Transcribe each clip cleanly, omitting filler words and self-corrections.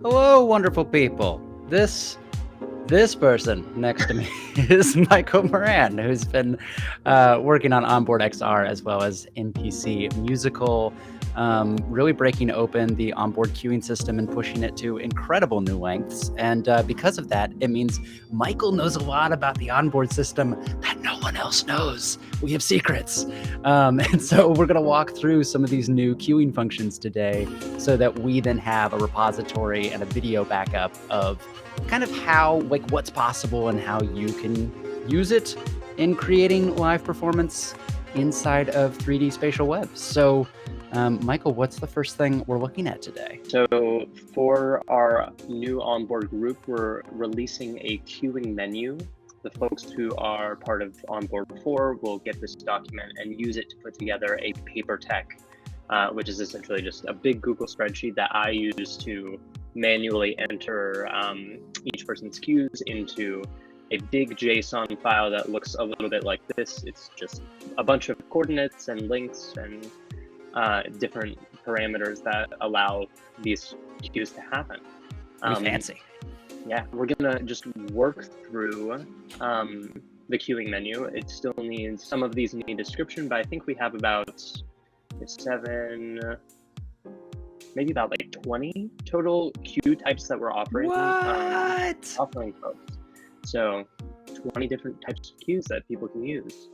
Hello, wonderful people. This person next to me is Michael Moran, who's been working on Onboard XR as well as NPC Musical, really breaking open the onboard queuing system and pushing it to incredible new lengths. And because of that, it means Michael knows a lot about the onboard system that no one else knows. We have secrets. And so we're going to walk through some of these new queuing functions today so that we then have a repository and a video backup of kind of how, like, what's possible and how you can use it in creating live performance inside of 3D spatial webs. So, Michael, what's the first thing we're looking at today? So for our new onboard group, we're releasing a queuing menu. The folks who are part of Onboard 4 will get this document and use it to put together a paper tech, which is essentially just a big Google spreadsheet that I use to manually enter each person's queues into a big JSON file that looks a little bit like this. It's just a bunch of coordinates and links and different parameters that allow these queues to happen. Fancy. Yeah, we're gonna just work through the queuing menu. It still needs, some of these need description, but I think we have about 7, maybe about like 20 total queue types that we're offering. Offering folks. So 20 different types of queues that people can use.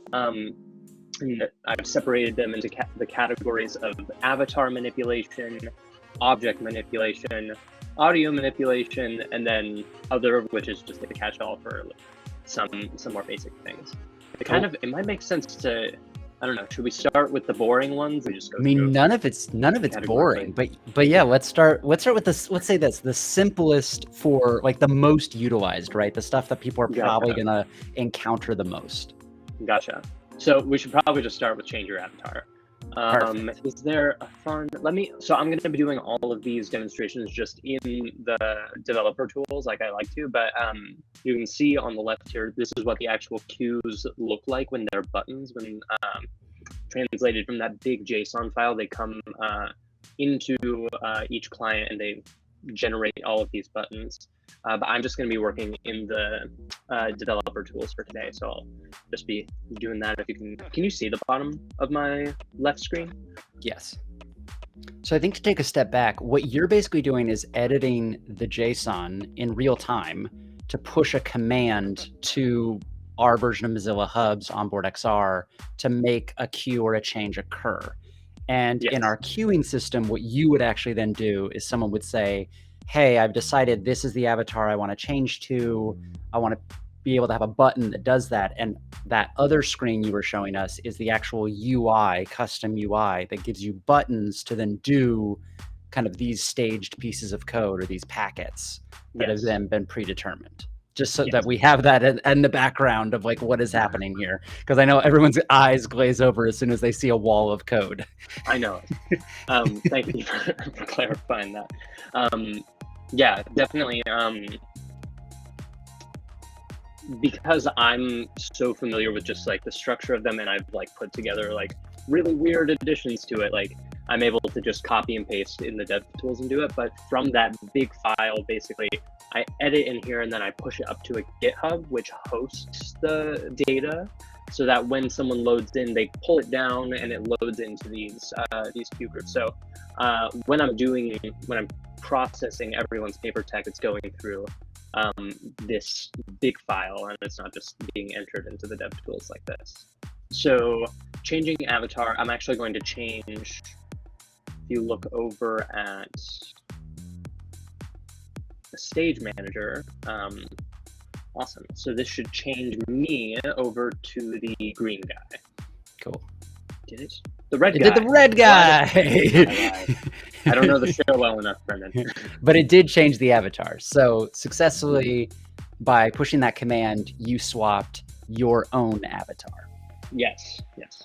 And I've separated them into the categories of avatar manipulation, object manipulation, audio manipulation, and then other, which is just a catch-all for some more basic things. It might make sense to, I don't know, should we start with the boring ones? Or just go none of it's boring, but yeah, let's start with this. Let's say this, the simplest for like the most utilized, right? The stuff that people are probably gonna encounter the most. Gotcha. So we should probably just start with change your avatar. Is there a fun, so I'm gonna be doing all of these demonstrations just in the developer tools like I like to, but you can see on the left here, this is what the actual queues look like when they're buttons. When translated from that big JSON file, they come into each client and they generate all of these buttons. But I'm just going to be working in the developer tools for today, so I'll just be doing that. If you can you see the bottom of my left screen? Yes. So I think to take a step back, what you're basically doing is editing the JSON in real time to push a command to our version of Mozilla Hub's Onboard XR to make a queue or a change occur. And in our queuing system, what you would actually then do is someone would say, hey, I've decided this is the avatar I want to change to. I want to be able to have a button that does that. And that other screen you were showing us is the actual UI, custom UI, that gives you buttons to then do kind of these staged pieces of code or these packets that have then been predetermined. Just so that we have that in the background of like what is happening here. Because I know everyone's eyes glaze over as soon as they see a wall of code. I know. Thank you for clarifying that. Yeah, definitely. Because I'm so familiar with just like the structure of them, and I've like put together like really weird additions to it, like I'm able to just copy and paste in the dev tools and do it. But from that big file, basically, I edit in here and then I push it up to a GitHub, which hosts the data, so that when someone loads in, they pull it down and it loads into these queue groups. So when I'm processing everyone's paper tech, it's going through this big file, and it's not just being entered into the dev tools like this. So changing avatar, I'm actually going to change, if you look over at the stage manager, awesome. So this should change me over to the green guy. Cool. Did it? The red guy. It did the red guy. I don't know the show well enough, Brendan. But it did change the avatar. So successfully, by pushing that command, you swapped your own avatar. Yes.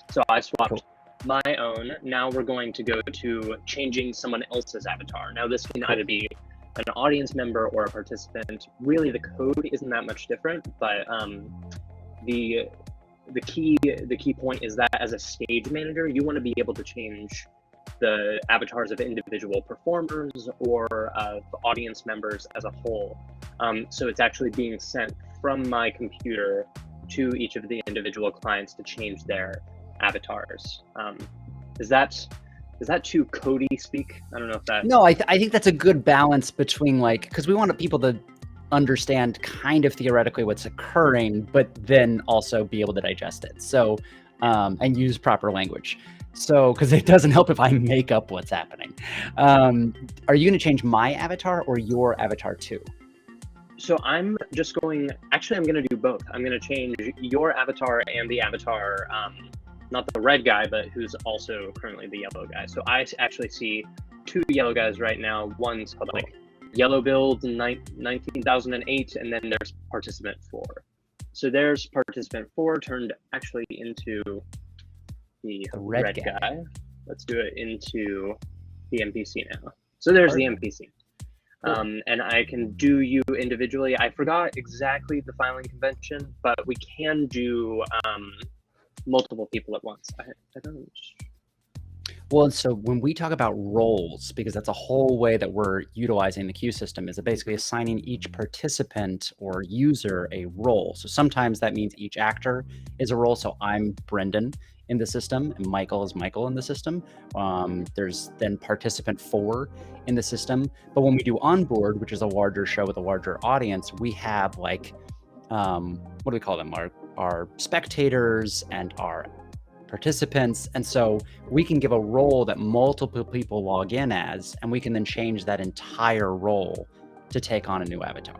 So I swapped my own. Now we're going to go to changing someone else's avatar. Now this can either be an audience member or a participant. Really, the code isn't that much different, but the key point is that as a stage manager, you want to be able to change the avatars of individual performers or of audience members as a whole. So it's actually being sent from my computer to each of the individual clients to change their avatars. Is that too Cody speak? I don't know if that. No, I think that's a good balance between, like, because we want people to understand kind of theoretically what's occurring, but then also be able to digest it. So, and use proper language. So, because it doesn't help if I make up what's happening. Are you going to change my avatar or your avatar too? So I'm just going, actually, I'm going to do both. I'm going to change your avatar and the avatar, not the red guy, but who's also currently the yellow guy. So I actually see two yellow guys right now. One's called like Yellow Build 19,008, and then there's Participant 4. So there's Participant 4 turned actually into the red guy. Let's do it into the NPC now. So there's the NPC. And I can do you individually. I forgot exactly the filing convention, but we can do multiple people at once. I don't. Well, and so when we talk about roles, because that's a whole way that we're utilizing the queue system, is basically assigning each participant or user a role. So sometimes that means each actor is a role. So I'm Brendan in the system, and Michael is Michael in the system. There's then participant 4 in the system. But when we do onboard, which is a larger show with a larger audience, we have like, what do we call them? Our spectators and our participants. And so we can give a role that multiple people log in as, and we can then change that entire role to take on a new avatar.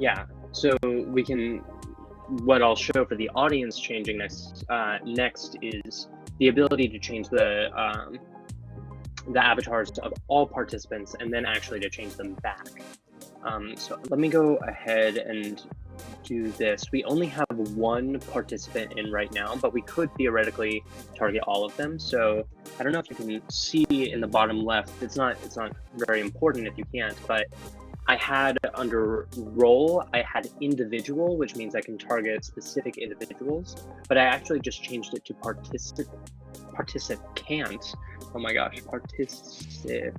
Yeah, so we can, what I'll show for the audience changing next is the ability to change the avatars of all participants and then actually to change them back. So let me go ahead and do this. We only have one participant in right now, but we could theoretically target all of them. So I don't know if you can see in the bottom left, it's not very important if you can't, but I had under role, I had individual, which means I can target specific individuals, but I actually just changed it to participant. Oh my gosh, participant.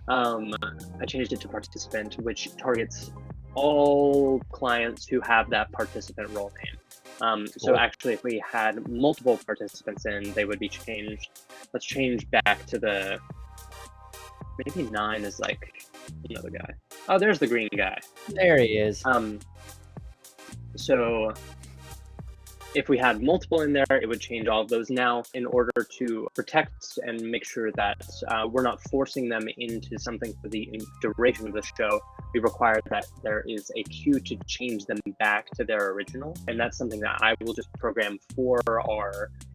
I changed it to participant, which targets all clients who have that participant role name. So actually, if we had multiple participants in, they would be changed. Let's change back to the, maybe 9 is like another guy. Oh, there's the green guy. There he is. So if we had multiple in there, it would change all of those. Now, in order to protect and make sure that we're not forcing them into something for the duration of the show, we require that there is a queue to change them back to their original. And that's something that I will just program for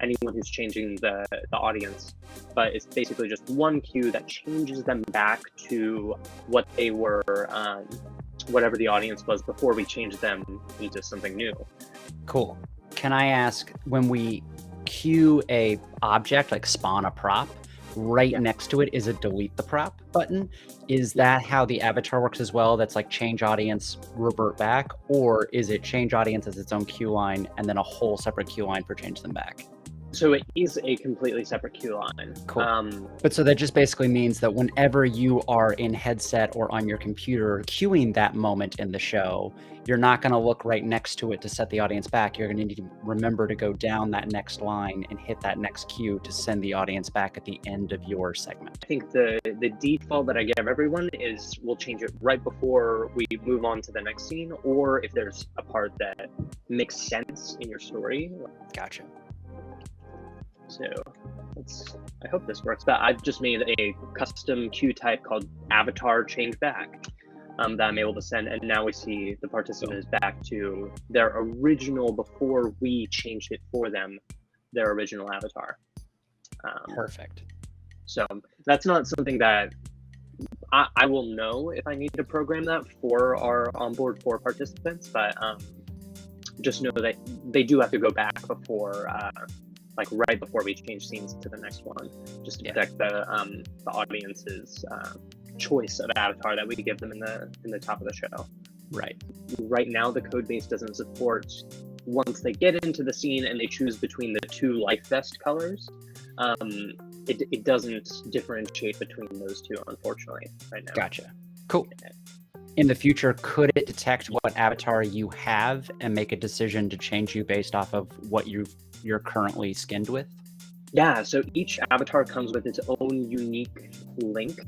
anyone who's changing the audience. But it's basically just one queue that changes them back to what they were, whatever the audience was before we changed them into something new. Cool. Can I ask, when we queue a object, like spawn a prop, right next to it is a delete the prop button? Is that how the avatar works as well? That's like change audience, revert back? Or is it change audience as its own queue line and then a whole separate queue line for change them back? So it is a completely separate queue line. Cool. But so that just basically means that whenever you are in headset or on your computer queuing that moment in the show, you're not going to look right next to it to set the audience back. You're going to need to remember to go down that next line and hit that next queue to send the audience back at the end of your segment. I think the default that I give everyone is we'll change it right before we move on to the next scene, or if there's a part that makes sense in your story. Gotcha. So I hope this works, but I've just made a custom queue type called avatar change back that I'm able to send. And now we see the participant is back to their original before we changed it for them, their original avatar. Perfect. So that's not something that I will know if I need to program that for our onboard 4 participants, but just know that they do have to go back before like right before we change scenes to the next one, just to protect the audience's choice of avatar that we give them in the top of the show. Right. Right now, the code base doesn't support once they get into the scene and they choose between the 2 life vest colors. it doesn't differentiate between those two, unfortunately, right now. Gotcha. Cool. In the future, could it detect what avatar you have and make a decision to change you based off of what you're currently skinned with? Yeah, so each avatar comes with its own unique link.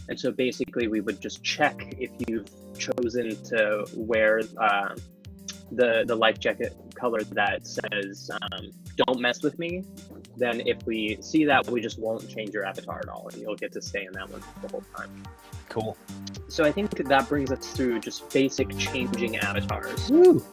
And so basically we would just check if you've chosen to wear the life jacket color that says don't mess with me. Then if we see that, we just won't change your avatar at all, and you'll get to stay in that one the whole time. Cool. So I think that brings us through just basic changing avatars. Woo.